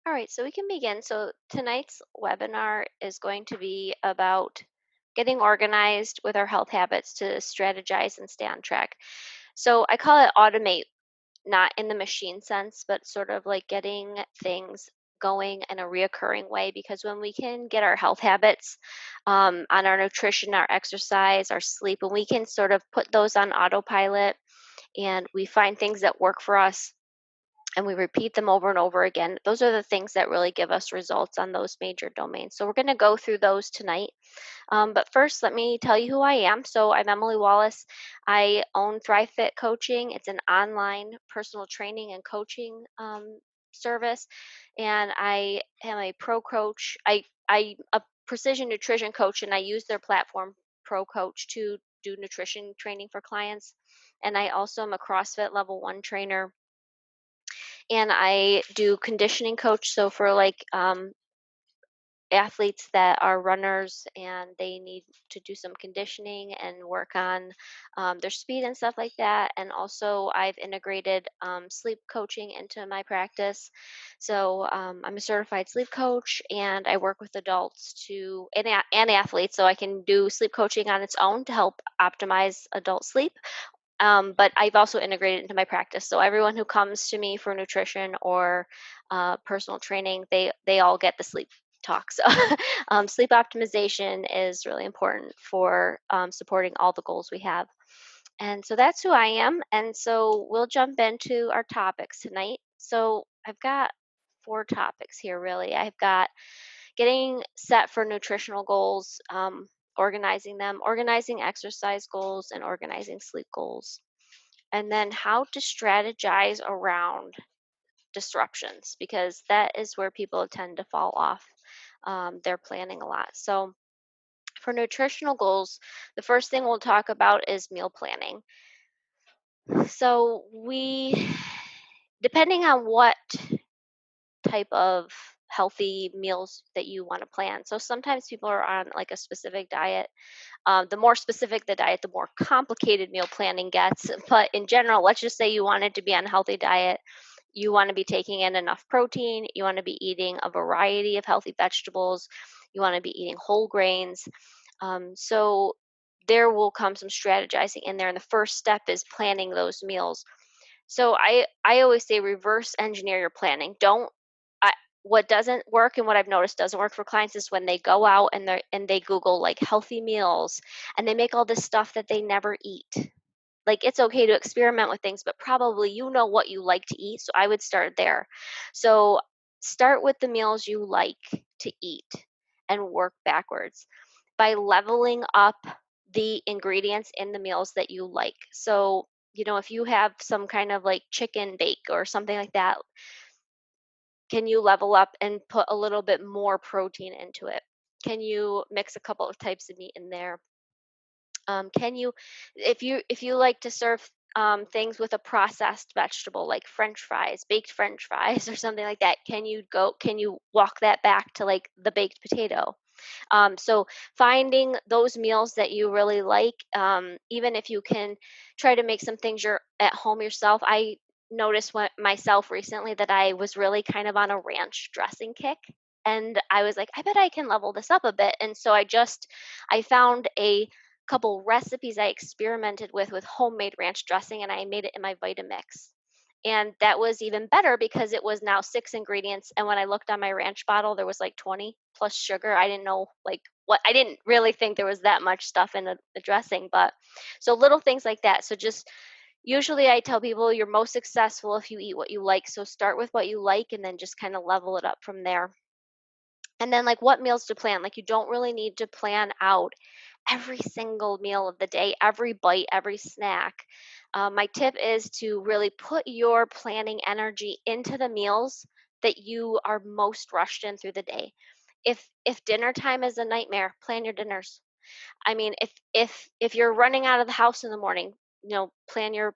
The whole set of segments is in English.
All right, so we can begin. So tonight's webinar is going to be about getting organized with our health habits to strategize and stay on track. So I call it automate, not in the machine sense, but sort of like getting things going in a reoccurring way. Because when we can get our health habits on our nutrition, our exercise, our sleep, and we can sort of put those on autopilot and we find things that work for us and we repeat them over and over again, those are the things that really give us results on those major domains. So we're going to go through those tonight. But first, let me tell you who I am. So I'm Emily Wallace. I own Thrive Fit Coaching. It's an online personal training and coaching service, and I am a pro coach. I a precision nutrition coach, and I use their platform Pro Coach to do nutrition training for clients. And I also am a CrossFit level one trainer, and I do conditioning coach. So for like athletes that are runners and they need to do some conditioning and work on their speed and stuff like that. And also, I've integrated sleep coaching into my practice. So I'm a certified sleep coach, and I work with adults and athletes. So I can do sleep coaching on its own to help optimize adult sleep, but I've also integrated into my practice. So everyone who comes to me for nutrition or personal training, they all get the sleep talk. So sleep optimization is really important for supporting all the goals we have. And so that's who I am. And so we'll jump into our topics tonight. So I've got four topics here, really. I've got getting set for nutritional goals, organizing them, organizing exercise goals, and organizing sleep goals, and then how to strategize around disruptions, because that is where people tend to fall off. They're planning a lot. So, for nutritional goals, the first thing we'll talk about is meal planning. So, depending on what type of healthy meals that you want to plan. So, sometimes people are on like a specific diet. The more specific the diet, the more complicated meal planning gets. But in general, let's just say you wanted to be on a healthy diet. You want to be taking in enough protein. You want to be eating a variety of healthy vegetables. You want to be eating whole grains. So there will come some strategizing in there. And the first step is planning those meals. So I always say reverse engineer your planning. Don't I What doesn't work and what I've noticed doesn't work for clients is when they go out and they Google like healthy meals and they make all this stuff that they never eat. Like, it's okay to experiment with things, but probably you know what you like to eat. So I would start there. So start with the meals you like to eat and work backwards by leveling up the ingredients in the meals that you like. So, if you have some kind of like chicken bake or something like that, can you level up and put a little bit more protein into it? Can you mix a couple of types of meat in there? Can you, if you like to serve things with a processed vegetable like French fries, baked French fries, or something like that, can you walk that back to like the baked potato? So finding those meals that you really like, even if you can try to make some things you're at home yourself. I noticed myself recently that I was really kind of on a ranch dressing kick. And I was like, I bet I can level this up a bit. And so I found a couple recipes I experimented with homemade ranch dressing, and I made it in my Vitamix. And that was even better because it was now 6 ingredients, and when I looked on my ranch bottle, there was, like, 20 plus sugar. I didn't know, like, I didn't really think there was that much stuff in a dressing, but so little things like that. So just usually I tell people you're most successful if you eat what you like, so start with what you like and then just kinda level it up from there. And then, like, what meals to plan? Like, you don't really need to plan out every single meal of the day, every bite, every snack. My tip is to really put your planning energy into the meals that you are most rushed in through the day. If dinner time is a nightmare, plan your dinners. I mean, if you're running out of the house in the morning, plan your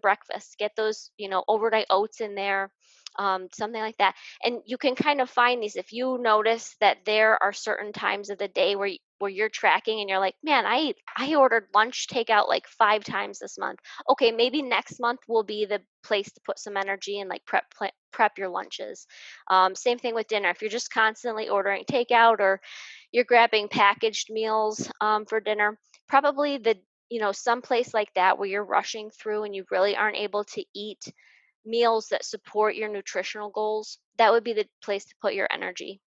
breakfast. Get those, overnight oats in there, something like that. And you can kind of find these if you notice that there are certain times of the day where you're tracking and you're like, man, I ordered lunch takeout like 5 times this month. Okay, maybe next month will be the place to put some energy and like prep your lunches. Same thing with dinner. If you're just constantly ordering takeout or you're grabbing packaged meals for dinner, probably some place like that where you're rushing through and you really aren't able to eat meals that support your nutritional goals, that would be the place to put your energy.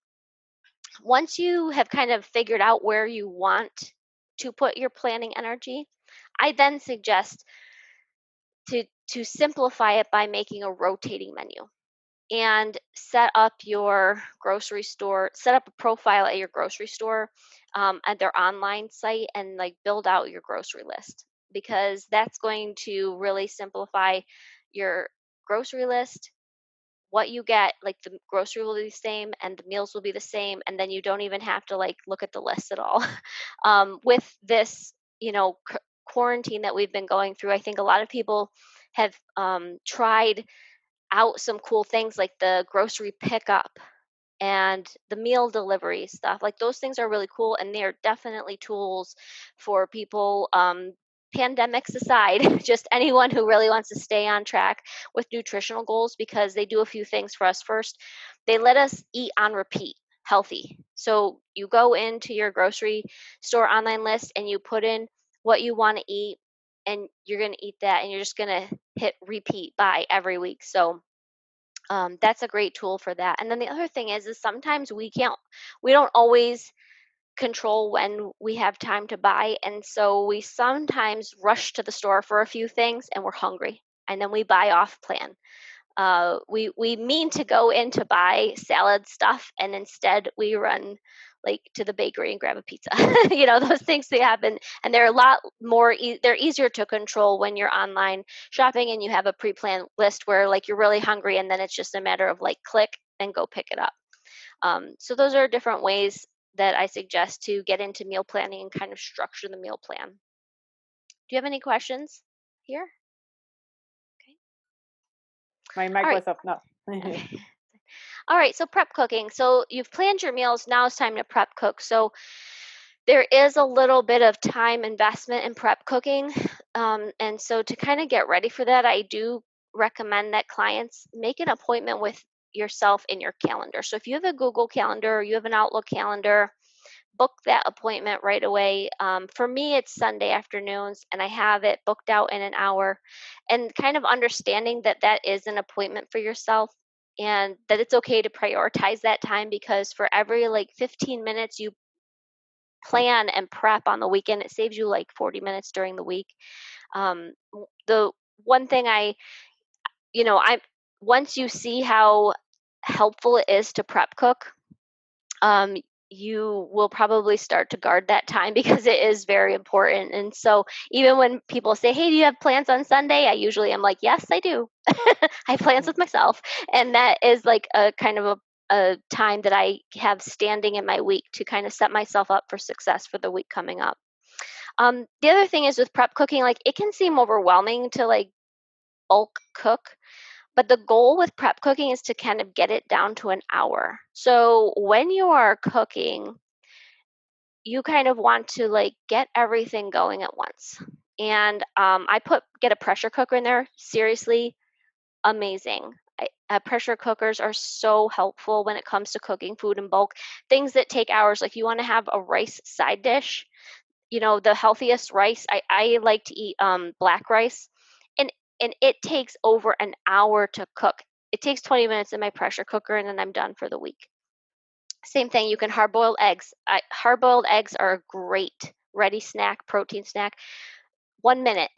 Once you have kind of figured out where you want to put your planning energy, I then suggest to simplify it by making a rotating menu and set up a profile at your grocery store, at their online site, and like build out your grocery list, because that's going to really simplify your grocery list. What you get, like the grocery will be the same and the meals will be the same, and then you don't even have to like look at the list at all. With this, quarantine that we've been going through, I think a lot of people have tried out some cool things like the grocery pickup and the meal delivery stuff. Like those things are really cool, and they're definitely tools for people, pandemics aside, just anyone who really wants to stay on track with nutritional goals, because they do a few things for us. First, they let us eat on repeat healthy. So you go into your grocery store online list and you put in what you want to eat, and you're going to eat that, and you're just going to hit repeat buy every week. So that's a great tool for that. And then the other thing is sometimes we don't always control when we have time to buy. And so we sometimes rush to the store for a few things and we're hungry. And then we buy off plan. We mean to go in to buy salad stuff, and instead we run like to the bakery and grab a pizza. Those things, they happen, and they're a lot more. They're easier to control when you're online shopping and you have a pre-planned list where like you're really hungry, and then it's just a matter of like click and go pick it up. So those are different ways that I suggest to get into meal planning and kind of structure the meal plan. Do you have any questions here? Okay. My All mic right. was up. No. Okay. All right, so prep cooking. So you've planned your meals. Now it's time to prep cook. So there is a little bit of time investment in prep cooking. And so to kind of get ready for that, I do recommend that clients make an appointment with yourself in your calendar. So if you have a Google Calendar or you have an Outlook calendar, book that appointment right away. For me, it's Sunday afternoons, and I have it booked out in an hour. And kind of understanding that that is an appointment for yourself, and that it's okay to prioritize that time, because for every like 15 minutes you plan and prep on the weekend, it saves you like 40 minutes during the week. The one thing I once you see how helpful it is to prep cook, um, you will probably start to guard that time because it is very important. And so even when people say, "Hey, do you have plans on Sunday?" I usually am like, "Yes, I do." I have plans with myself, and that is like a kind of a time that I have standing in my week to kind of set myself up for success for the week coming up. The other thing is with prep cooking, like it can seem overwhelming to like bulk cook, but the goal with prep cooking is to kind of get it down to an hour. So when you are cooking, you kind of want to like get everything going at once. And I put get a pressure cooker in there. Seriously, amazing. Pressure cookers are so helpful when it comes to cooking food in bulk. Things that take hours, like you want to have a rice side dish. The healthiest rice. I like to eat black rice, and it takes over an hour to cook. It takes 20 minutes in my pressure cooker, and then I'm done for the week. Same thing, you can hard boil eggs. Hard boiled eggs are a great ready snack, protein snack. 1 minute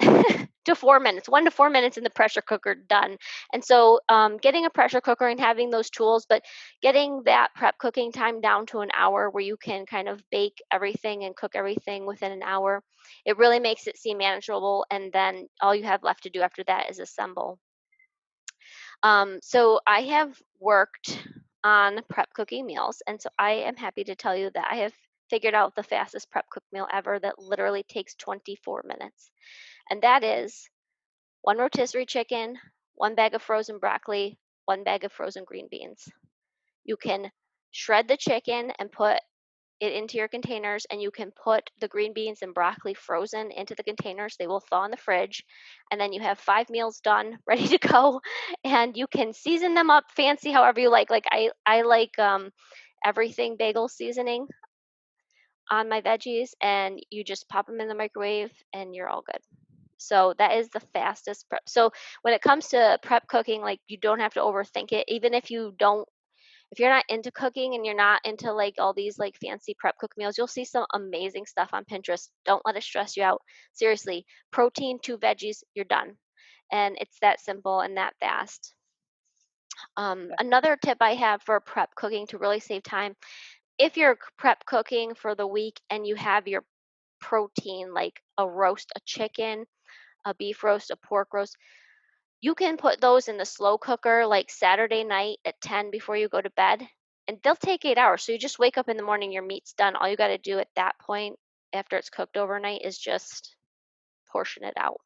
to 4 minutes, 1 to 4 minutes in the pressure cooker, done. And so, getting a pressure cooker and having those tools, but getting that prep cooking time down to an hour where you can kind of bake everything and cook everything within an hour, it really makes it seem manageable. And then all you have left to do after that is assemble. So I have worked on prep cooking meals, and so I am happy to tell you that I have figured out the fastest prep cook meal ever that literally takes 24 minutes. And that is one rotisserie chicken, one bag of frozen broccoli, one bag of frozen green beans. You can shred the chicken and put it into your containers, and you can put the green beans and broccoli frozen into the containers. They will thaw in the fridge, and then you have 5 meals done, ready to go, and you can season them up fancy however you like. Like, I like, everything bagel seasoning on my veggies, and you just pop them in the microwave, and you're all good. So that is the fastest prep. So when it comes to prep cooking, like, you don't have to overthink it. Even if you're not into cooking and you're not into like all these like fancy prep cook meals, you'll see some amazing stuff on Pinterest. Don't let it stress you out. Seriously, protein, 2 veggies, you're done. And it's that simple and that fast. Yeah. Another tip I have for prep cooking to really save time, if you're prep cooking for the week and you have your protein like a roast, a chicken, a beef roast, a pork roast, you can put those in the slow cooker like Saturday night at 10 before you go to bed, and they'll take 8 hours. So you just wake up in the morning, your meat's done. All you got to do at that point after it's cooked overnight is just portion it out.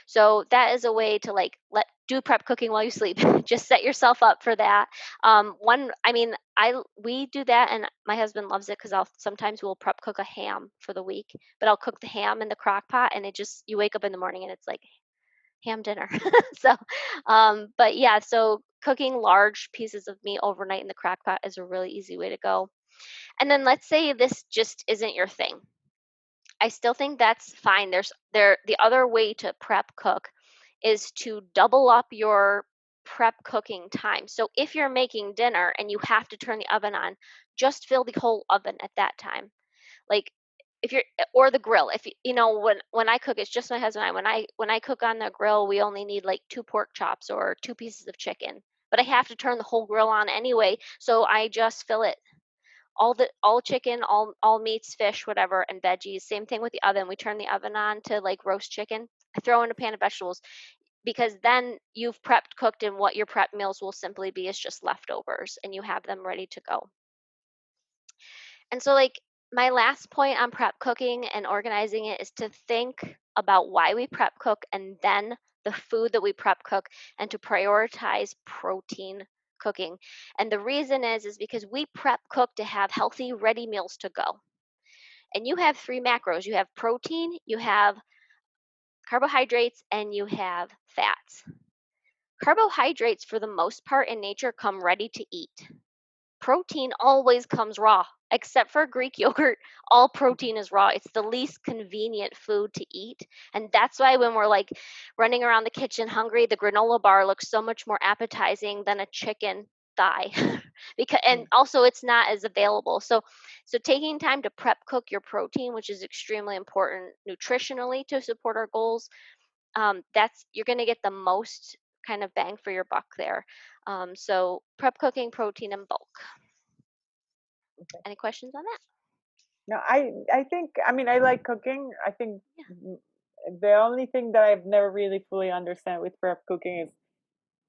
So that is a way to like let do prep cooking while you sleep. Just set yourself up for that. One, I mean, I we do that, and my husband loves it because I'll sometimes we'll prep cook a ham for the week, but I'll cook the ham in the crock pot, and it just you wake up in the morning and it's like ham dinner. So, but yeah, so cooking large pieces of meat overnight in the crock pot is a really easy way to go. And then let's say this just isn't your thing. I still think that's fine. The other way to prep cook is to double up your prep cooking time. So if you're making dinner and you have to turn the oven on, just fill the whole oven at that time. Like, if you're or the grill. If you know, when I cook, it's just my husband and I. When I cook on the grill, we only need like 2 pork chops or 2 pieces of chicken. But I have to turn the whole grill on anyway, so I just fill it all chicken, all meats, fish, whatever, and veggies. Same thing with the oven. We turn the oven on to like roast chicken. I throw in a pan of vegetables because then you've prepped, cooked, and what your prep meals will simply be is just leftovers, and you have them ready to go. And so, like, my last point on prep cooking and organizing it is to think about why we prep cook and then the food that we prep cook, and to prioritize protein cooking. And the reason is because we prep cook to have healthy, ready meals to go. And you have 3 macros. You have protein, you have carbohydrates, and you have fats. Carbohydrates, for the most part in nature, come ready to eat. Protein always comes raw, except for Greek yogurt. All protein is raw. It's the least convenient food to eat. And that's why when we're like running around the kitchen hungry, the granola bar looks so much more appetizing than a chicken thigh. Because and Mm. also it's not as available. So taking time to prep cook your protein, which is extremely important nutritionally to support our goals, that's you're going to get the most kind of bang for your buck there. So prep cooking protein in bulk. Okay. Any questions on that? No, I think, I mean, I like cooking. I think Yeah. mm, the only thing that I've never really fully understand with prep cooking is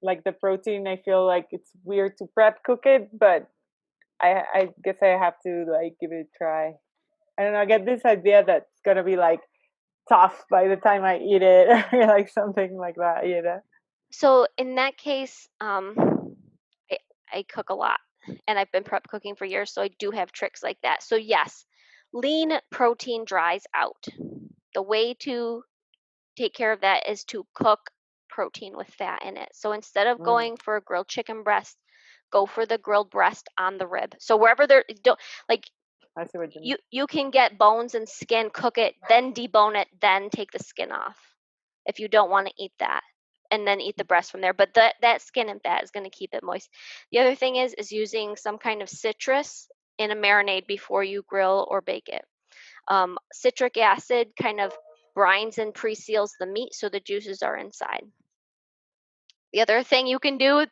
like the protein. I feel like it's weird to prep cook it, but I guess I have to like give it a try. I don't know. I get this idea that it's gonna be like tough by the time I eat it, or like something like that. You know. So in that case, I, I cook a lot, and I've been prep cooking for years, so I do have tricks like that. So yes, lean protein dries out. The way to take care of that is to cook protein with fat in it. So instead of Mm, going for a grilled chicken breast, go for the grilled breast on the rib. So wherever there don't like I see what you mean. you can get bones and skin, cook it, then debone it, then take the skin off if you don't want to eat that. And then eat the breast from there. But that skin and fat is going to keep it moist. The other thing is using some kind of citrus in a marinade before you grill or bake it. Citric acid kind of brines and pre-seals the meat so the juices are inside. The other thing you can do,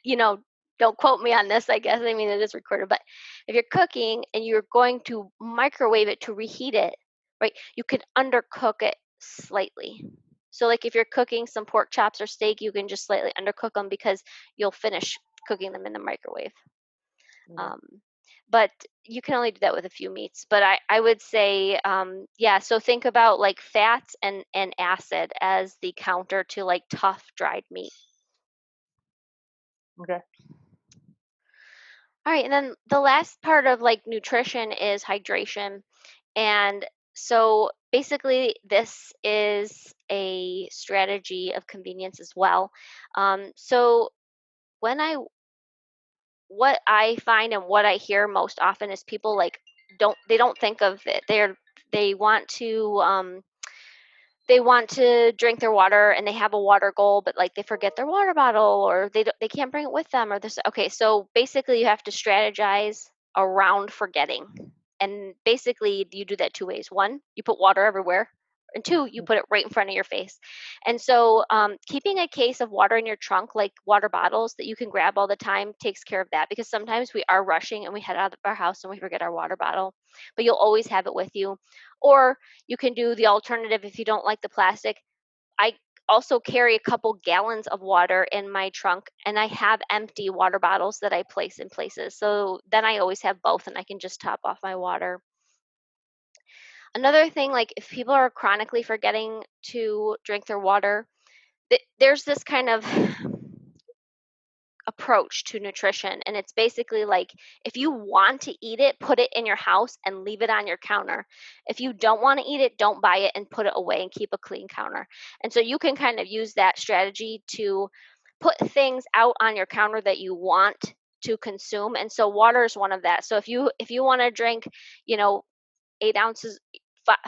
don't quote me on this, I guess. I mean, it is recorded, but if you're cooking and you're going to microwave it to reheat it, right, you can undercook it slightly. So, like if you're cooking some pork chops or steak, you can just slightly undercook them because you'll finish cooking them in the microwave. Okay. Um, but you can only do that with a few meats. But I would say, yeah, so think about like fats and acid as the counter to like tough dried meat. Okay. All right, and then the last part of like nutrition is hydration. And so basically, this is a strategy of convenience as well. So when I what I find and what I hear most often is people like don't think of it. They want to they want to drink their water and they have a water goal, but like they forget their water bottle or they can't bring it with them or this. Okay, so basically you have to strategize around forgetting. And basically you do that two ways. One, you put water everywhere. And two, you put it right in front of your face. And so keeping a case of water in your trunk, like water bottles that you can grab all the time, takes care of that because sometimes we are rushing and we head out of our house and we forget our water bottle, but you'll always have it with you. Or you can do the alternative if you don't like the plastic. I also carry a couple gallons of water in my trunk and I have empty water bottles that I place in places. So then I always have both and I can just top off my water. Another thing, like if people are chronically forgetting to drink their water, there's this kind of approach to nutrition, and it's basically like if you want to eat it, put it in your house and leave it on your counter. If you don't want to eat it, don't buy it and put it away and keep a clean counter. And so you can kind of use that strategy to put things out on your counter that you want to consume. And so water is one of that. So if you want to drink, you know 8 ounces,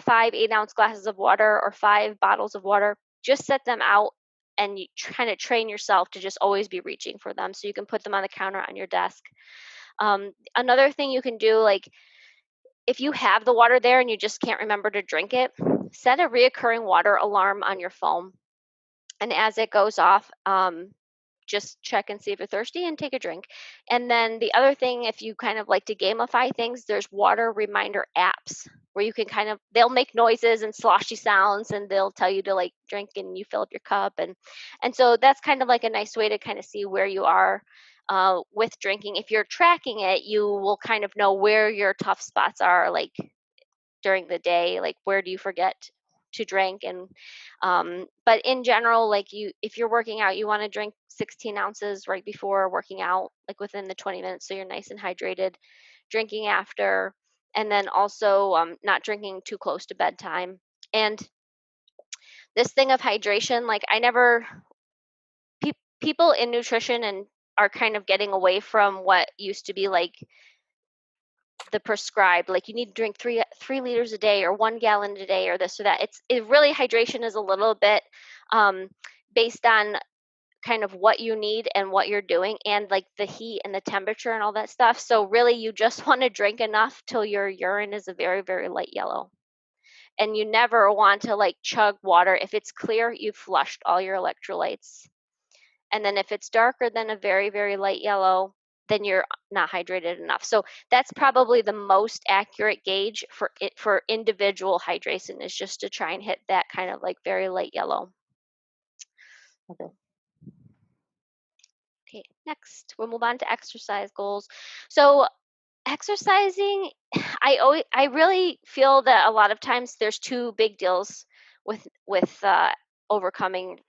5 8-ounce glasses of water or 5 bottles of water, just set them out and you kind of train yourself to just always be reaching for them so you can put them on the counter on your desk. Another thing you can do, like if you have the water there and you just can't remember to drink it, set a reoccurring water alarm on your phone. And as it goes off, just check and see if you're thirsty and take a drink. And then the other thing, if you kind of like to gamify things, there's water reminder apps where you can kind of they'll make noises and sloshy sounds and they'll tell you to like drink and you fill up your cup and so that's kind of like a nice way to kind of see where you are with drinking. If you're tracking it, you will kind of know where your tough spots are, like during the day, like where do you forget to drink. And but in general, like you if you're working out, you want to drink 16 ounces right before working out, like within the 20 minutes, so you're nice and hydrated. Drinking after, and then also not drinking too close to bedtime. And this thing of hydration, like I never people in nutrition and are kind of getting away from what used to be like the prescribed, like you need to drink 3 liters a day or 1 gallon a day or this or that. It really, hydration is a little bit um based on kind of what you need and what you're doing and like the heat and the temperature and all that stuff. So really you just want to drink enough till your urine is a very, very light yellow. And you never want to like chug water. If it's clear, you've flushed all your electrolytes. And then if it's darker than a very, very light yellow, then you're not hydrated enough. So that's probably the most accurate gauge for it for individual hydration, is just to try and hit that kind of like very light yellow. Okay. Okay, next we'll move on to exercise goals. So exercising, I really feel that a lot of times there's two big deals with overcoming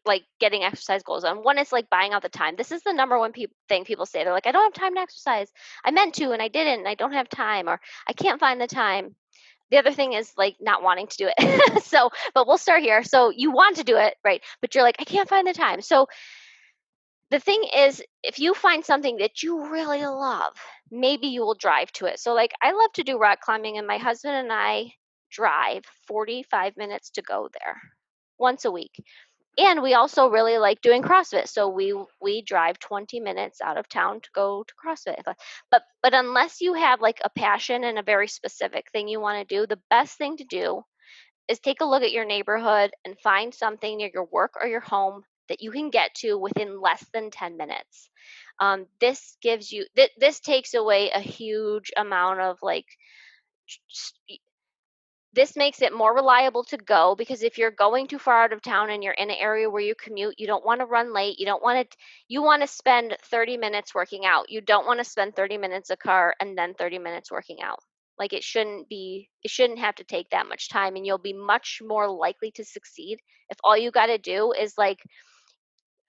like getting exercise goals. And one is like buying out the time. This is the number one thing people say. They're like, I don't have time to exercise. I meant to and I didn't. And I don't have time, or I can't find the time. The other thing is like not wanting to do it. So, but we'll start here. So you want to do it, right? But you're like, I can't find the time. So the thing is, if you find something that you really love, maybe you will drive to it. So, like, I love to do rock climbing, and my husband and I drive 45 minutes to go there once a week. And we also really like doing CrossFit, so we drive 20 minutes out of town to go to CrossFit. But unless you have like a passion and a very specific thing you want to do, the best thing to do is take a look at your neighborhood and find something near your work or your home that you can get to within less than 10 minutes. This gives you this takes away a huge amount of like this makes it more reliable to go, because if you're going too far out of town and you're in an area where you commute, you don't want to run late. You don't want to you want to spend 30 minutes working out. You don't want to spend 30 minutes a car and then 30 minutes working out. Like it shouldn't have to take that much time, and you'll be much more likely to succeed if all you got to do is like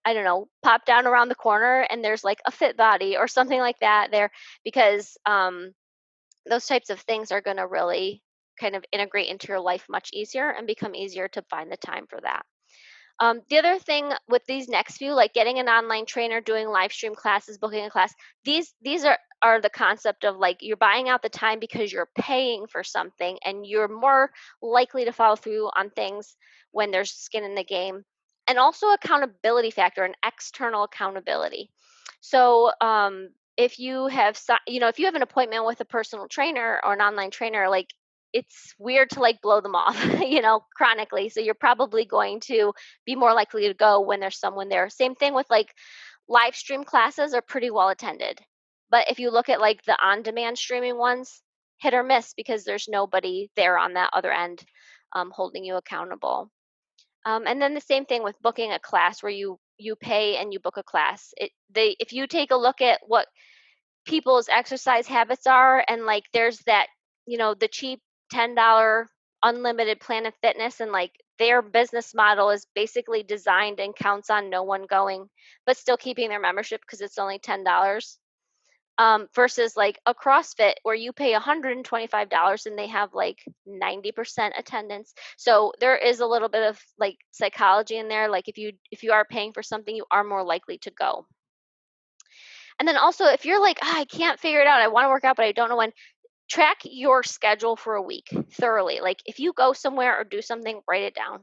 I don't know, pop down around the corner and there's like a fit body or something like that there, because those types of things are going to really kind of integrate into your life much easier and become easier to find the time for that. The other thing with these next few, like getting an online trainer, doing live stream classes, booking a class, these are the concept of like you're buying out the time because you're paying for something and you're more likely to follow through on things when there's skin in the game. And also accountability factor and external accountability. So if you have if you have an appointment with a personal trainer or an online trainer, like it's weird to like blow them off, chronically. So you're probably going to be more likely to go when there's someone there. Same thing with like live stream classes are pretty well attended. But if you look at like the on demand streaming ones, hit or miss because there's nobody there on that other end holding you accountable. And then the same thing with booking a class where you pay and you book a class. If you take a look at what people's exercise habits are, and like there's that, the cheap $10 unlimited Planet Fitness, and like their business model is basically designed and counts on no one going but still keeping their membership because it's only $10, versus like a CrossFit where you pay $125 and they have like 90% attendance. So there is a little bit of like psychology in there. Like if you are paying for something, you are more likely to go. And then also, if you're like, I can't figure it out, I want to work out, but I don't know when, track your schedule for a week thoroughly. Like if you go somewhere or do something, write it down.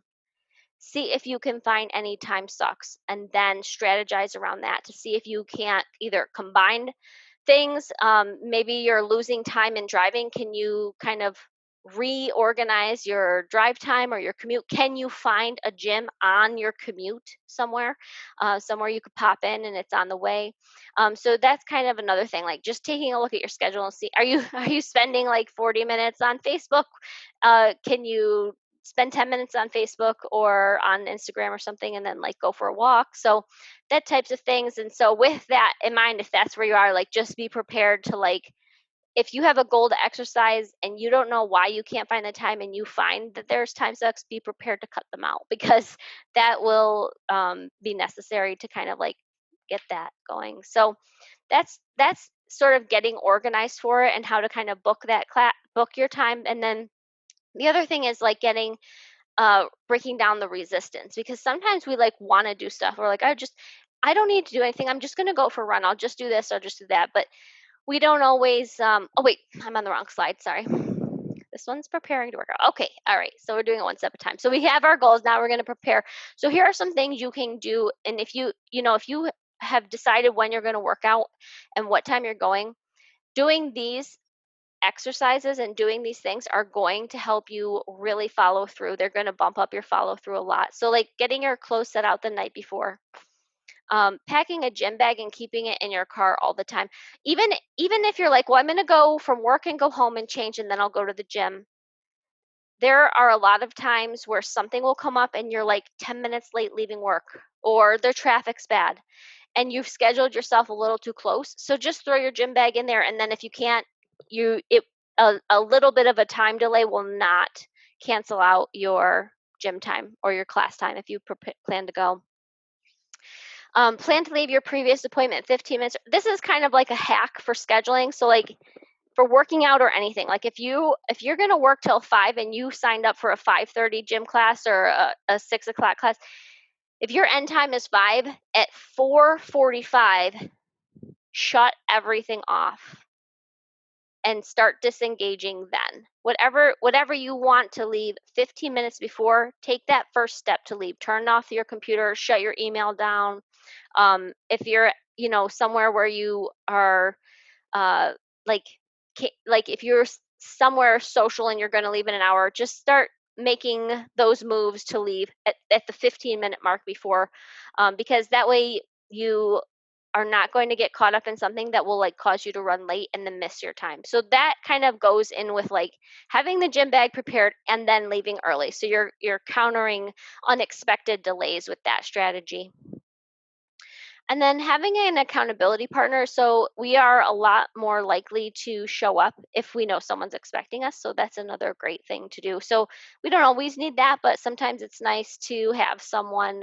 See if you can find any time sucks and then strategize around that to see if you can't either combine things. Maybe you're losing time in driving. Can you kind of reorganize your drive time or your commute? Can you find a gym on your commute somewhere, somewhere you could pop in and it's on the way? So that's kind of another thing. Like just taking a look at your schedule and see, are you are you spending like 40 minutes on Facebook? Can you spend 10 minutes on Facebook or on Instagram or something and then like go for a walk? So that types of things. And so with that in mind, if that's where you are, like just be prepared to like, if you have a goal to exercise and you don't know why you can't find the time and you find that there's time sucks, be prepared to cut them out because that will be necessary to kind of like get that going. So that's sort of getting organized for it and how to kind of book that class, book your time. And then the other thing is like getting breaking down the resistance, because sometimes we like want to do stuff. We're like, I don't need to do anything. I'm just going to go for a run. I'll just do this. I'll just do that. But we don't always, oh wait, I'm on the wrong slide. Sorry. This one's preparing to work out. Okay. All right. So we're doing it one step at a time. So we have our goals. Now we're going to prepare. So here are some things you can do. And if you have decided when you're going to work out and what time you're going, doing these exercises and doing these things are going to help you really follow through. They're going to bump up your follow through a lot. So like getting your clothes set out the night before, packing a gym bag and keeping it in your car all the time. Even if you're like, well, I'm going to go from work and go home and change and then I'll go to the gym. There are a lot of times where something will come up and you're like 10 minutes late leaving work, or the traffic's bad and you've scheduled yourself a little too close. So just throw your gym bag in there, and then if you can't, you it a little bit of a time delay will not cancel out your gym time or your class time if you plan to go. Plan to leave your previous appointment 15 minutes. This is kind of like a hack for scheduling. So like for working out or anything, like if you're going to work till 5 and you signed up for a 5:30 gym class or a 6 o'clock class, if your end time is 5, at 4:45, shut everything off and start disengaging then. Whatever you want to leave 15 minutes before, take that first step to leave. Turn off your computer, shut your email down. If you're, somewhere where you are uh like like if you're somewhere social and you're going to leave in an hour, just start making those moves to leave at the 15-minute mark before, because that way you are not going to get caught up in something that will like cause you to run late and then miss your time. So that kind of goes in with like having the gym bag prepared and then leaving early. So you're countering unexpected delays with that strategy. And then having an accountability partner. So we are a lot more likely to show up if we know someone's expecting us. So that's another great thing to do. So we don't always need that, but sometimes it's nice to have someone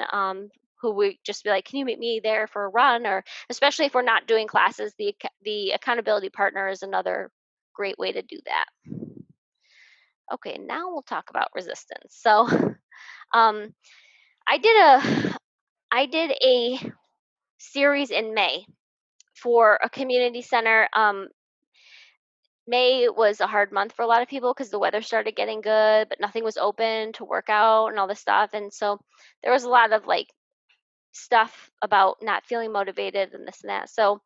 who would just be like, "Can you meet me there for a run?" Or especially if we're not doing classes, the accountability partner is another great way to do that. Okay, now we'll talk about resistance. So, um, I did a I did a series in May for a community center. May was a hard month for a lot of people because the weather started getting good, but nothing was open to work out and all this stuff. And so there was a lot of like stuff about not feeling motivated and this and that. So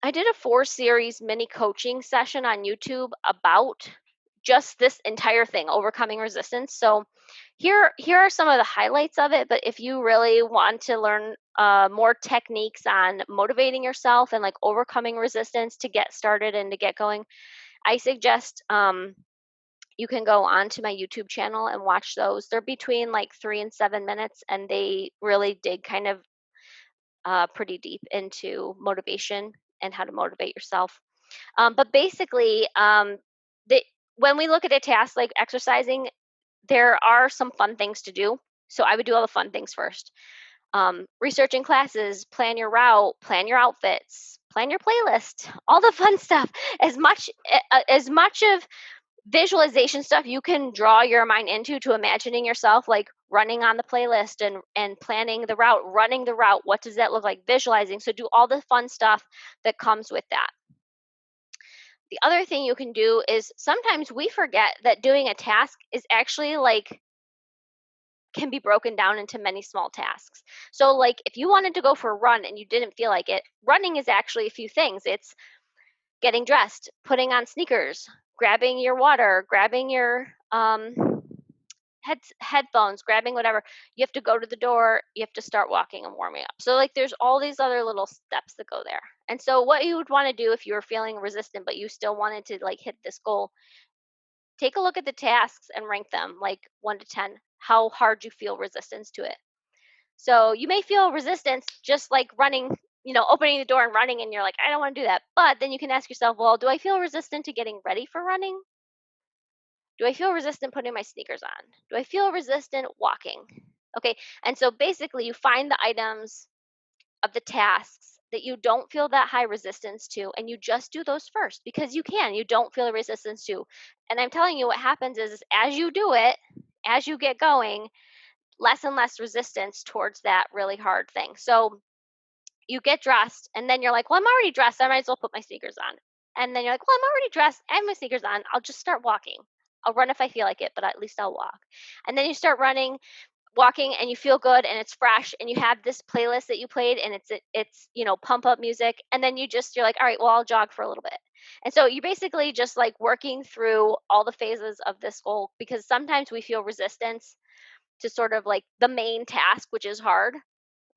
I did a 4 series mini coaching session on YouTube about just this entire thing, overcoming resistance. So here are some of the highlights of it. But if you really want to learn more techniques on motivating yourself and like overcoming resistance to get started and to get going, I suggest you can go onto my YouTube channel and watch those. They're between like 3 and 7 minutes, and they really dig kind of pretty deep into motivation and how to motivate yourself. But basically, the, when we look at a task like exercising, there are some fun things to do. So I would do all the fun things first. Researching classes, plan your route, plan your outfits, plan your playlist, all the fun stuff. As much of visualization stuff you can draw your mind into to imagining yourself like running on the playlist and planning the route, running the route. What does that look like? Visualizing. So do all the fun stuff that comes with that. The other thing you can do is sometimes we forget that doing a task is actually like can be broken down into many small tasks. So like if you wanted to go for a run and you didn't feel like it, running is actually a few things. It's getting dressed, putting on sneakers, grabbing your water, grabbing your headphones, grabbing whatever. You have to go to the door, you have to start walking and warming up. So like there's all these other little steps that go there. And so what you would want to do if you were feeling resistant but you still wanted to like hit this goal, take a look at the tasks and rank them like 1 to 10, how hard you feel resistance to it. So you may feel resistance just like running, opening the door and running, and you're like, I don't want to do that. But then you can ask yourself, well, do I feel resistant to getting ready for running? Do I feel resistant putting my sneakers on? Do I feel resistant walking? Okay. And so basically, you find the items of the tasks that you don't feel that high resistance to, and you just do those first because you can. You don't feel a resistance to. And I'm telling you, what happens is as you do it, as you get going, less and less resistance towards that really hard thing. So you get dressed and then you're like, well, I'm already dressed. I might as well put my sneakers on. And then you're like, well, I'm already dressed. I have my sneakers on. I'll just start walking. I'll run if I feel like it, but at least I'll walk. And then you start running, walking, and you feel good and it's fresh and you have this playlist that you played and it's pump up music. And then you're like, all right, well, I'll jog for a little bit. And so you're basically just like working through all the phases of this goal because sometimes we feel resistance to sort of like the main task, which is hard,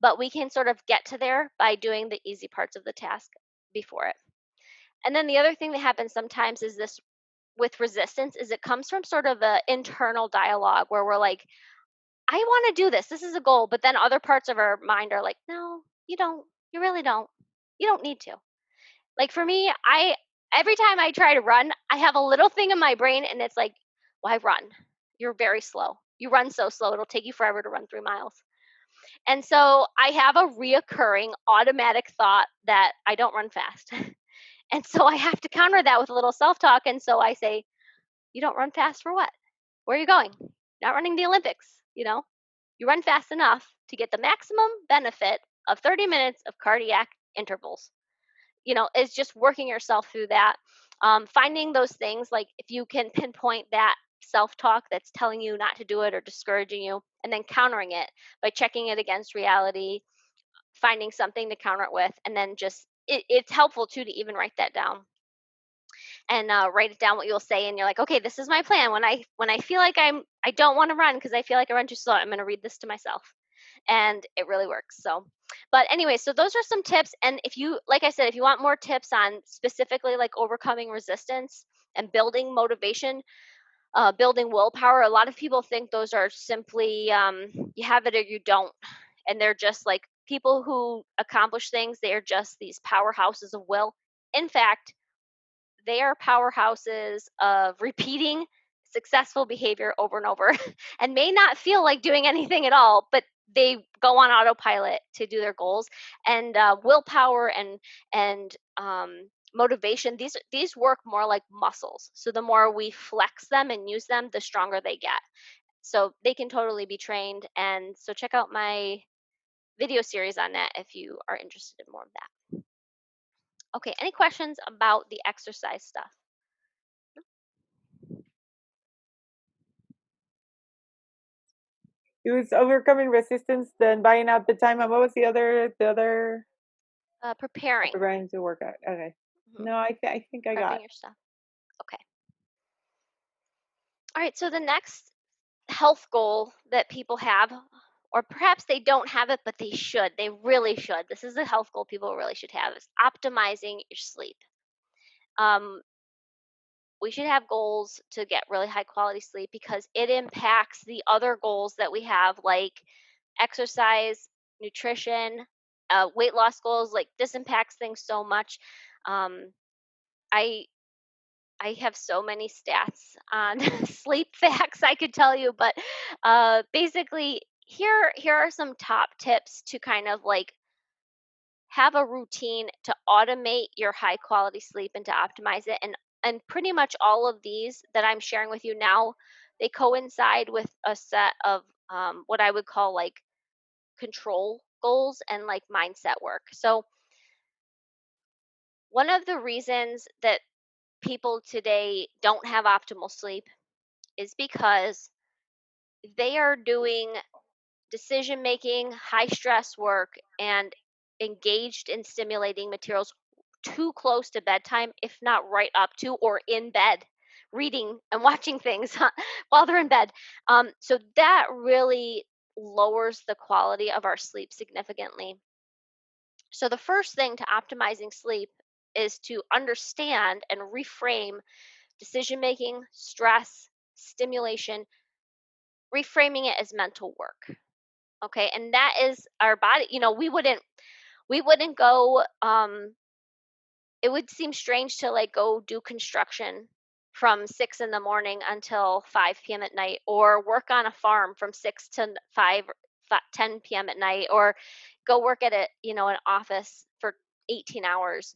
but we can sort of get to there by doing the easy parts of the task before it. And then the other thing that happens sometimes is this with resistance is it comes from sort of an internal dialogue where we're like, I want to do this. This is a goal. But then other parts of our mind are like, no, you don't. You really don't. You don't need to. Like for me, every time I try to run, I have a little thing in my brain and it's like, why run? You're very slow. You run so slow. It'll take you forever to run 3 miles. And so I have a reoccurring automatic thought that I don't run fast. And so I have to counter that with a little self talk. And so I say, you don't run fast for what? Where are you going? Not running the Olympics. You run fast enough to get the maximum benefit of 30 minutes of cardiac intervals. It's just working yourself through that. Finding those things, like if you can pinpoint that self talk that's telling you not to do it or discouraging you, and then countering it by checking it against reality, finding something to counter it with, and then it's helpful too to even write that down and write it down what you'll say, and you're like, okay, this is my plan. When I feel like I don't want to run because I feel like I run too slow, I'm going to read this to myself, and it really works. So, but anyway, so those are some tips. And if you, like I said, if you want more tips on specifically like overcoming resistance and building motivation, building willpower, a lot of people think those are simply you have it or you don't, and they're just like people who accomplish things. They are just these powerhouses of will. In fact, they are powerhouses of repeating successful behavior over and over and may not feel like doing anything at all, but they go on autopilot to do their goals. And willpower and motivation, these work more like muscles. So the more we flex them and use them, the stronger they get. So they can totally be trained. And so check out my video series on that if you are interested in more of that. Okay, any questions about the exercise stuff? It was overcoming resistance, then buying out the time, and what was the other Preparing. preparing to work out? Okay. Mhm. No, I think I got. Prepping your stuff. Okay. All right, so the next health goal that people have, or perhaps they don't have it, but they should, they really should. This is a health goal people really should have, is optimizing your sleep. Um, we should have goals to get really high quality sleep because it impacts the other goals that we have, like exercise, nutrition, weight loss goals. Like this impacts things so much. Um, I I have so many stats on sleep facts I could tell you, but basically, here are some top tips to kind of like have a routine to automate your high quality sleep and to optimize it. And pretty much all of these that I'm sharing with you now, they coincide with a set of what I would call like control goals and like mindset work. So one of the reasons that people today don't have optimal sleep is because they are doing decision making, high stress work, and engaged in stimulating materials too close to bedtime, if not right up to or in bed, reading and watching things while they're in bed. So that really lowers the quality of our sleep significantly. So, the first thing to optimizing sleep is to understand and reframe decision making, stress, stimulation, reframing it as mental work. Okay, and that is our body. We wouldn't go it would seem strange to like go do construction from 6 in the morning until 5 p.m. at night, or work on a farm from 6 to 10 p.m. at night, or go work at an office for 18 hours.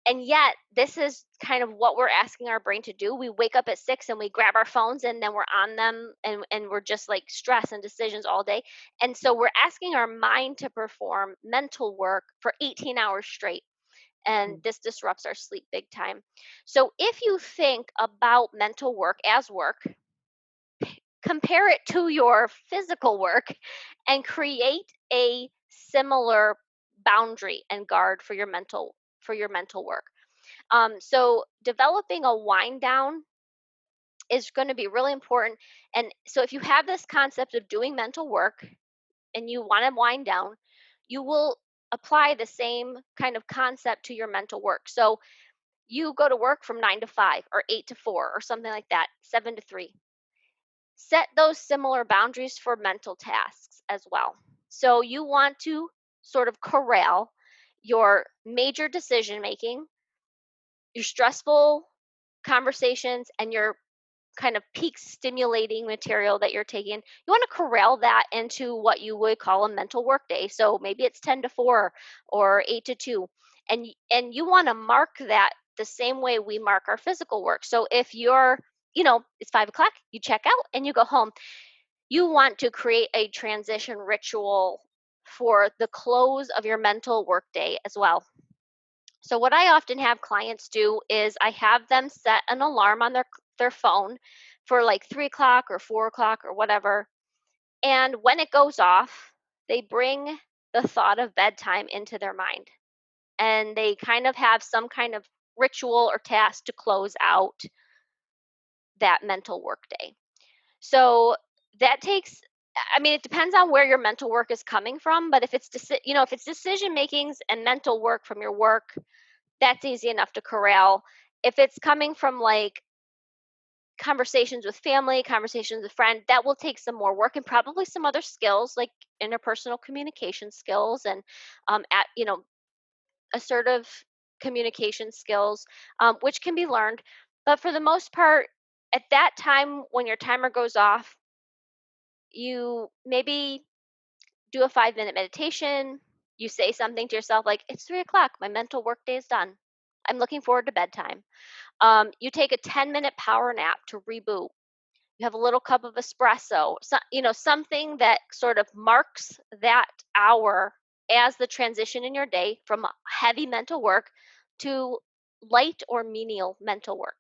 And yet this is kind of what we're asking our brain to do. We wake up at 6 and we grab our phones, and then we're on them, and we're just like stress and decisions all day. And so we're asking our mind to perform mental work for 18 hours straight, and Mm. this disrupts our sleep big time. So if you think about mental work as work, compare it to your physical work and create a similar boundary and guard for your mental work. So developing a wind down is going to be really important. And so if you have this concept of doing mental work and you want to wind down, you will apply the same kind of concept to your mental work. So you go to work from 9 to 5 or 8 to 4 or something like that, 7 to 3. Set those similar boundaries for mental tasks as well. So you want to sort of corral your major decision making, your stressful conversations, and your kind of peak stimulating material that you're taking. You want to corral that into what you would call a mental work day. So maybe it's 10 to 4 or 8 to 2. And you want to mark that the same way we mark our physical work. So if it's 5 o'clock, you check out and you go home. You want to create a transition ritual for the close of your mental work day as well. So what I often have clients do is I have them set an alarm on their phone for like 3 o'clock or 4 o'clock or whatever. And when it goes off, they bring the thought of bedtime into their mind, and they kind of have some kind of ritual or task to close out that mental work day. So that takes, I mean, it depends on where your mental work is coming from, but if it's decision makings and mental work from your work, that's easy enough to corral. If it's coming from like conversations with family, conversations with friends, that will take some more work and probably some other skills like interpersonal communication skills and at assertive communication skills, which can be learned. But for the most part, at that time when your timer goes off, you maybe do a 5-minute meditation. You say something to yourself like, "It's 3 o'clock. My mental work day is done. I'm looking forward to bedtime." You take a 10-minute power nap to reboot. You have a little cup of espresso, something that sort of marks that hour as the transition in your day from heavy mental work to light or menial mental work.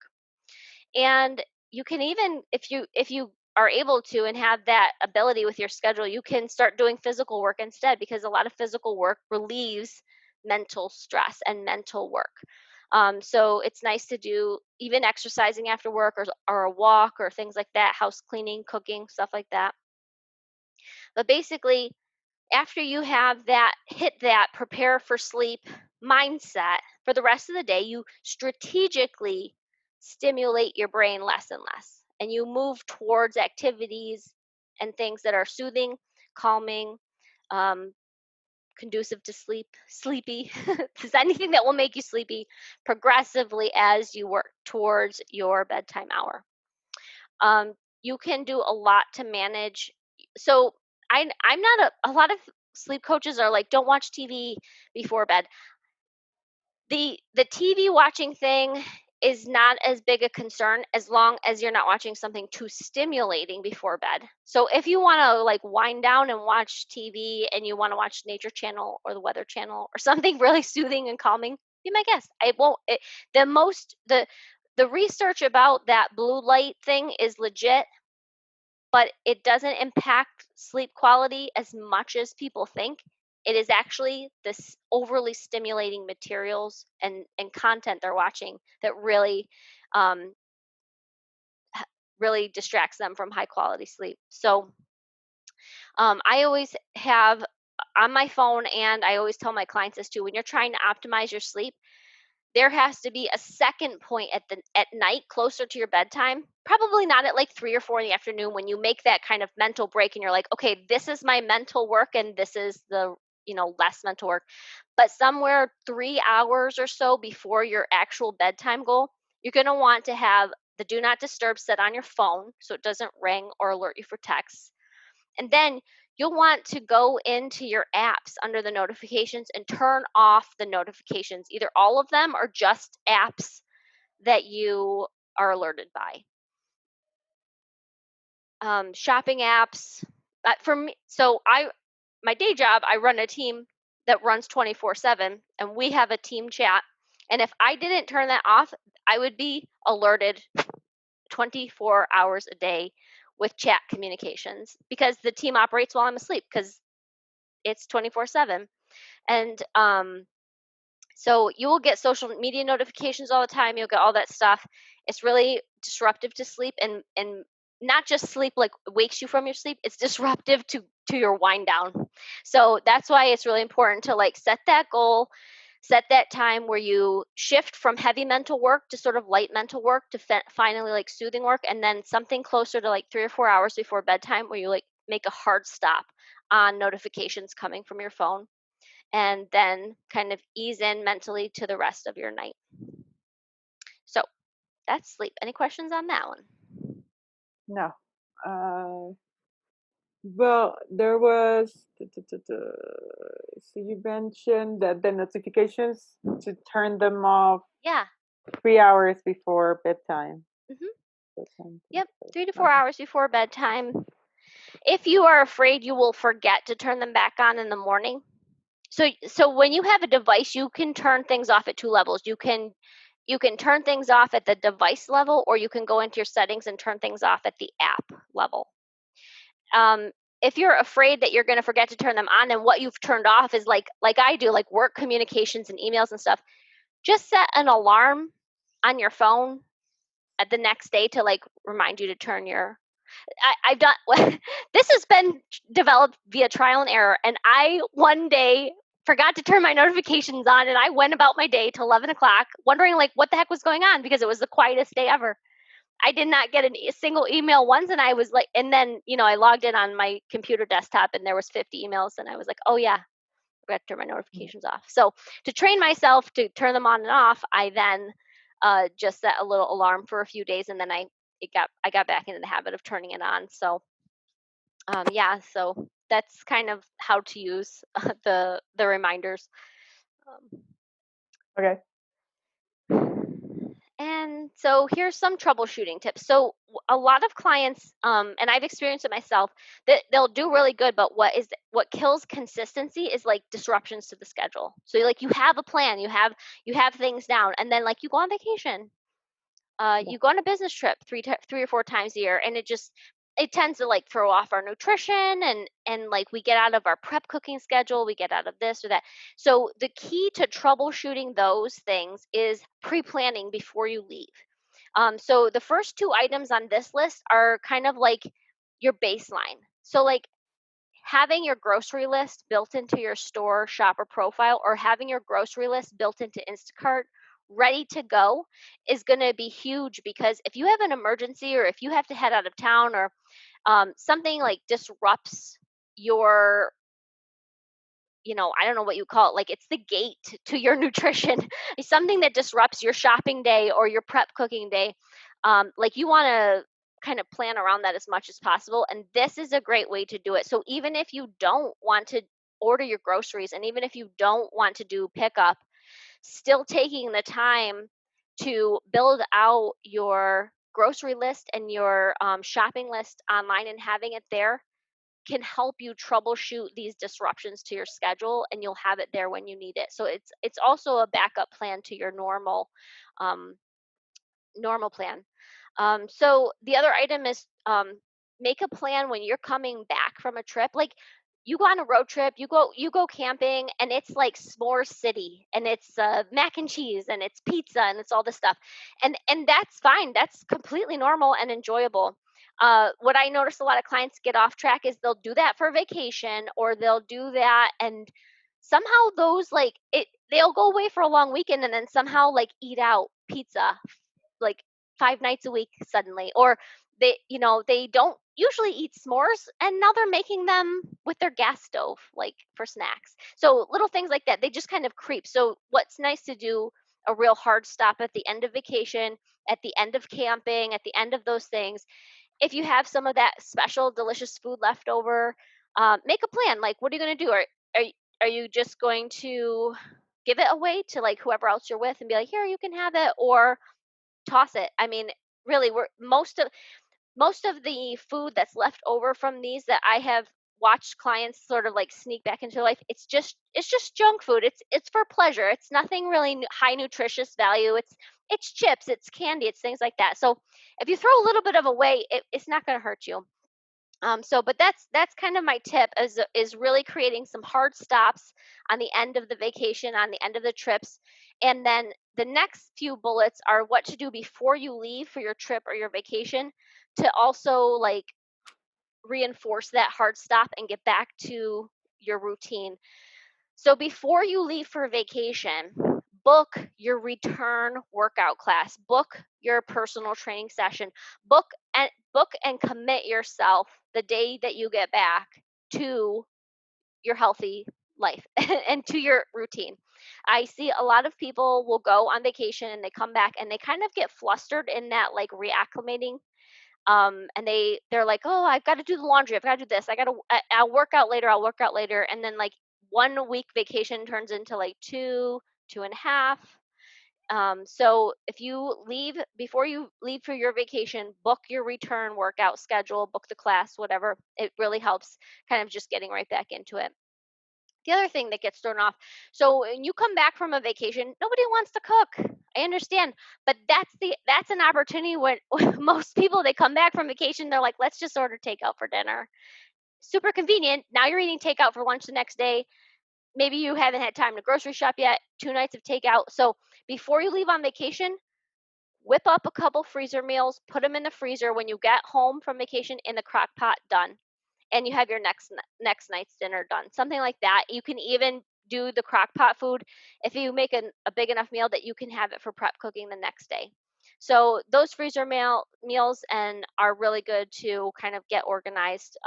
And you can even, if you are able to and have that ability with your schedule, you can start doing physical work instead, because a lot of physical work relieves mental stress and mental work. So it's nice to do even exercising after work, or a walk or things like that, house cleaning, cooking, stuff like that. But basically, after you have that, hit that prepare for sleep mindset for the rest of the day, you strategically stimulate your brain less and less. And you move towards activities and things that are soothing, calming, um, conducive to sleepy. Just anything that will make you sleepy progressively as you work towards your bedtime hour. You can do a lot to manage. So I'm not a lot of sleep coaches are like, don't watch TV before bed. The TV watching thing is not as big a concern as long as you're not watching something too stimulating before bed. So if you want to like wind down and watch TV, and you want to watch Nature Channel or the Weather Channel or something really soothing and calming, be my guest. I won't. The most the research about that blue light thing is legit, but it doesn't impact sleep quality as much as people think. It is actually this overly stimulating materials and content they're watching that um, really distracts them from high quality sleep. So I always have on my phone, and I always tell my clients this too: when you're trying to optimize your sleep, there has to be a second point at night closer to your bedtime, probably not at like 3 or 4 in the afternoon, when you make that kind of mental break and you're like, okay, this is my mental work and this is the less mental work. But somewhere 3 hours or so before your actual bedtime goal, you're going to want to have the do not disturb set on your phone so it doesn't ring or alert you for texts. And then you'll want to go into your apps under the notifications and turn off the notifications, either all of them or just apps that you are alerted by. Shopping apps. For me, so my day job, I run a team that runs 24/7, and we have a team chat. And if I didn't turn that off, I would be alerted 24 hours a day with chat communications, because the team operates while I'm asleep, because it's 24/7. And so you will get social media notifications all the time. You'll get all that stuff. It's really disruptive to sleep, and not just sleep like wakes you from your sleep. It's disruptive to your wind down. So that's why it's really important to like set that goal, set that time where you shift from heavy mental work to sort of light mental work to finally like soothing work, and then something closer to like 3 or 4 hours before bedtime where you like make a hard stop on notifications coming from your phone, and then kind of ease in mentally to the rest of your night. So that's sleep. Any questions on that one? No. Well, there was. So you mentioned that the notifications to turn them off Yeah. 3 hours before bedtime. Hmm. So 10, Yep. 3 to 4 okay. hours before bedtime. If you are afraid you will forget to turn them back on in the morning. So when you have a device, you can turn things off at two levels. You can turn things off at the device level, or you can go into your settings and turn things off at the app level. um, if you're afraid that you're going to forget to turn them on, and what you've turned off is like I do, like work communications and emails and stuff, just set an alarm on your phone at the next day to like remind you to turn your I've done this has been developed via trial and error, and I one day forgot to turn my notifications on, and I went about my day till 11 o'clock wondering like what the heck was going on, because it was the quietest day ever. I did not get a single email once, and I was like, and then I logged in on my computer desktop, and there was 50 emails, and I was like, oh yeah, I forgot to turn my notifications off. So to train myself to turn them on and off, I then just set a little alarm for a few days, and then I got back into the habit of turning it on. So yeah, so that's kind of how to use the reminders. Um, Okay. And so here's some troubleshooting tips. So a lot of clients, and I've experienced it myself, that they'll do really good, but what kills consistency is like disruptions to the schedule. So like you have a plan, you have things down, and then like you go on vacation, Yeah. you go on a business trip 3 or 4 times a year, and it tends to like throw off our nutrition, and like we get out of our prep cooking schedule, we get out of this or that. So the key to troubleshooting those things is pre-planning before you leave. So the first two items on this list are kind of like your baseline. So like having your grocery list built into your store shopper profile, or having your grocery list built into Instacart ready to go, is going to be huge, because if you have an emergency, or if you have to head out of town, or something like disrupts your, I don't know what you call it, like it's the gate to your nutrition, something that disrupts your shopping day or your prep cooking day. Like you want to kind of plan around that as much as possible. And this is a great way to do it. So even if you don't want to order your groceries, and even if you don't want to do pickup, still taking the time to build out your grocery list and your shopping list online and having it there can help you troubleshoot these disruptions to your schedule, and you'll have it there when you need it. So it's also a backup plan to your um, normal plan. So the other item is, make a plan when you're coming back from a trip. Like you go on a road trip, you go camping, and it's like s'more city, and it's mac and cheese, and it's pizza, and it's all this stuff, and that's fine. That's completely normal and enjoyable. What I notice a lot of clients get off track is they'll do that for vacation, or they'll do that, and somehow those like it they'll go away for a long weekend, and then somehow like eat out pizza like 5 nights a week suddenly, or they don't usually eat s'mores, and now they're making them with their gas stove, like, for snacks. So, little things like that, they just kind of creep. So, what's nice to do a real hard stop at the end of vacation, at the end of camping, at the end of those things, if you have some of that special delicious food left over, make a plan, like, what are you gonna do? Are you just going to give it away to, like, whoever else you're with and be like, "Here, you can have it," or toss it. I mean, really, we're most of the food that's left over from these that I have watched clients sort of like sneak back into their life. It's just junk food. It's for pleasure. It's nothing really high nutritious value. It's chips, it's candy, it's things like that. So if you throw a little bit of away, it's not going to hurt you. But that's kind of my tip, is really creating some hard stops on the end of the vacation, on the end of the trips, and then the next few bullets are what to do before you leave for your trip or your vacation, to also like reinforce that hard stop and get back to your routine. So before you leave for vacation, book your return workout class, book your personal training session, book and commit yourself the day that you get back to your healthy life and to your routine. I see a lot of people will go on vacation and they come back and they kind of get flustered in that like reacclimating, and they're like, "Oh, I've got to do the laundry. I've got to do this. I'll work out later. I'll work out later." And then like 1 week vacation turns into like two and a half. So if you leave before you leave for your vacation, book your return workout schedule, book the class, whatever. It really helps kind of just getting right back into it. The other thing that gets thrown off, so when you come back from a vacation, nobody wants to cook. I understand, but that's an opportunity when most people, they come back from vacation, they're like, let's just order takeout for dinner. Super convenient. Now you're eating takeout for lunch the next day. Maybe you haven't had time to grocery shop yet. 2 nights of takeout. So before you leave on vacation, whip up a couple freezer meals, put them in the freezer. When you get home from vacation, in the crock pot, done, and you have your next night's dinner done. Something like that. You can even do the crock pot food if you make a big enough meal that you can have it for prep cooking the next day. So those freezer meals and are really good to kind of get organized,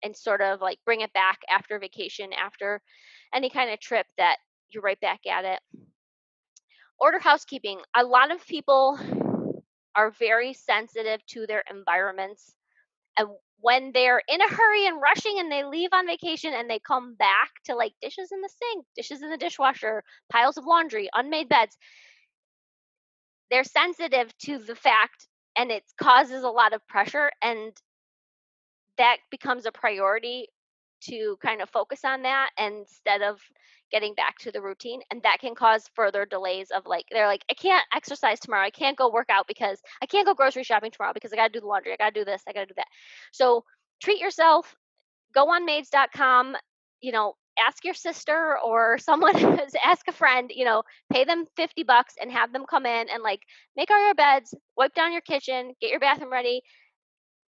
and sort of like bring it back after vacation, after any kind of trip, that you're right back at it. Order housekeeping. A lot of people are very sensitive to their environments, and when they're in a hurry and rushing and they leave on vacation and they come back to like dishes in the sink, dishes in the dishwasher, piles of laundry, unmade beds, they're sensitive to the fact and it causes a lot of pressure, and that becomes a priority to kind of focus on that instead of getting back to the routine, and that can cause further delays of like they're like, I can't exercise tomorrow, I can't go work out because I can't go grocery shopping tomorrow because I got to do the laundry, I got to do this, I got to do that. So treat yourself, go on maids.com, ask your sister or someone, ask a friend, pay them 50 bucks and have them come in and like make all your beds, wipe down your kitchen, get your bathroom ready,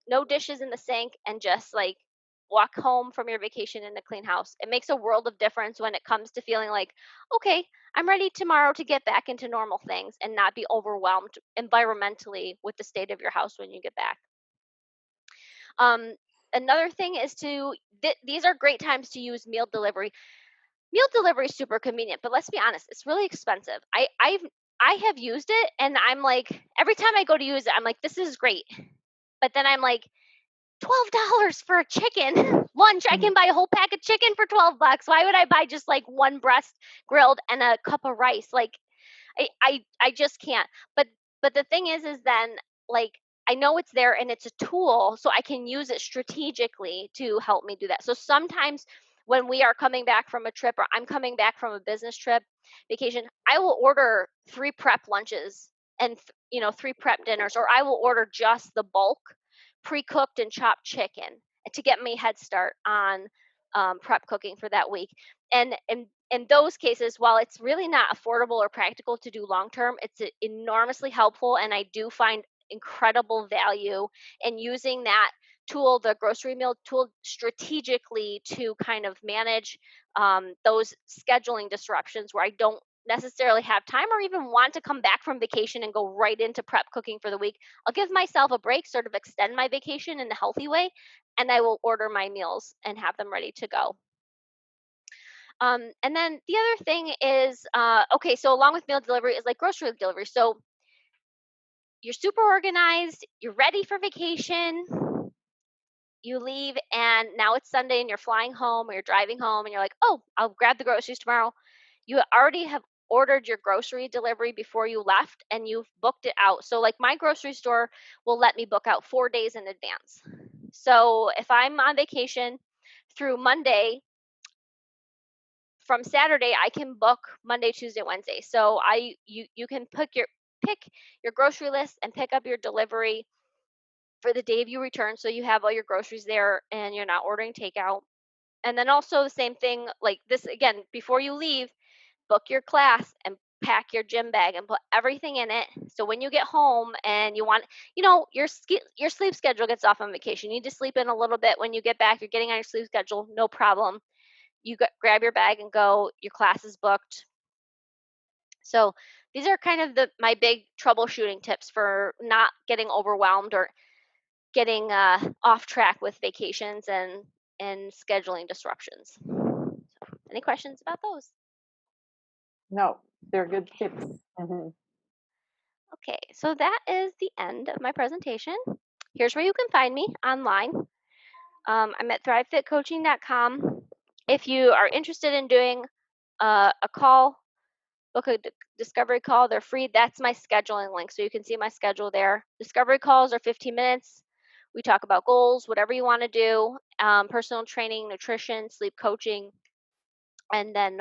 no dishes in the sink, and just like walk home from your vacation in a clean house. It makes a world of difference when it comes to feeling like, okay, I'm ready tomorrow to get back into normal things and not be overwhelmed environmentally with the state of your house when you get back. Um, Another thing is these are great times to use meal delivery. Meal delivery is super convenient, but let's be honest, it's really expensive. I have used it and I'm like, every time I go to use it, I'm like, this is great. But then I'm like, $12 for a chicken lunch. I Mhm. can buy a whole pack of chicken for 12 bucks. Why would I buy just like one breast grilled and a cup of rice? Like I just can't. But the thing is then like I know it's there and it's a tool, so I can use it strategically to help me do that. So sometimes when we are coming back from a trip or I'm coming back from a business trip, vacation, I will order 3 prep lunches and 3 prep dinners, or I will order just the bulk pre-cooked and chopped chicken to get me head start on prep cooking for that week. And in those cases, while it's really not affordable or practical to do long term, it's enormously helpful. And I do find incredible value in using that tool, the grocery meal tool, strategically to kind of manage those scheduling disruptions where I don't necessarily have time or even want to come back from vacation and go right into prep cooking for the week. I'll give myself a break, sort of extend my vacation in a healthy way, and I will order my meals and have them ready to go. And then the other thing is, okay, so along with meal delivery is like grocery delivery. So you're super organized, you're ready for vacation, you leave, and now it's Sunday and you're flying home or you're driving home and you're like, oh, I'll grab the groceries tomorrow. You already have ordered your grocery delivery before you left and you've booked it out. So, like, my grocery store will let me book out 4 days in advance. So, if I'm on vacation through Monday, from Saturday, I can book Monday, Tuesday, Wednesday. So you can pick your grocery list and pick up your delivery for the day of you return, so you have all your groceries there and you're not ordering takeout. And then also the same thing like this again, before you leave, book your class and pack your gym bag and put everything in it. So when you get home and you want, your sleep schedule gets off on vacation. You need to sleep in a little bit when you get back. You're getting on your sleep schedule, no problem. Grab your bag and go. Your class is booked. So these are kind of my big troubleshooting tips for not getting overwhelmed or getting off track with vacations and scheduling disruptions. So, any questions about those? No, they're good tips. Okay. Mhm. Okay. So that is the end of my presentation. Here's where you can find me online. I'm at thrivefitcoaching.com. If you are interested in doing a call, book a discovery call. They're free. That's my scheduling link. So you can see my schedule there. Discovery calls are 15 minutes. We talk about goals, whatever you want to do, personal training, nutrition, sleep coaching, and then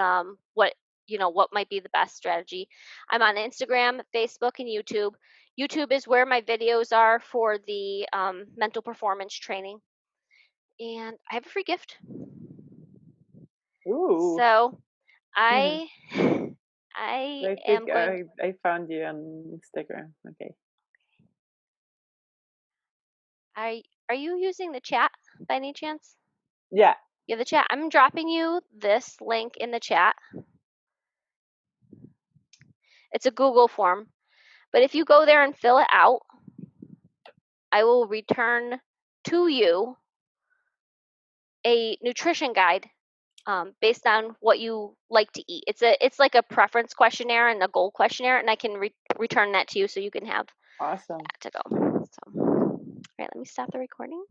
what might be the best strategy. I'm on Instagram, Facebook, and YouTube. YouTube is where my videos are for the mental performance training, and I have a free gift. Ooh. So Mhm. I I I am think going. I found you on Instagram. Okay. Are you using the chat by any chance? Yeah. Yeah, the chat. I'm dropping you this link in the chat. It's a Google form, but if you go there and fill it out, I will return to you a nutrition guide based on what you like to eat. It's like a preference questionnaire and a goal questionnaire, and I can return that to you so you can have Awesome. that to go. So, all right, let me stop the recording.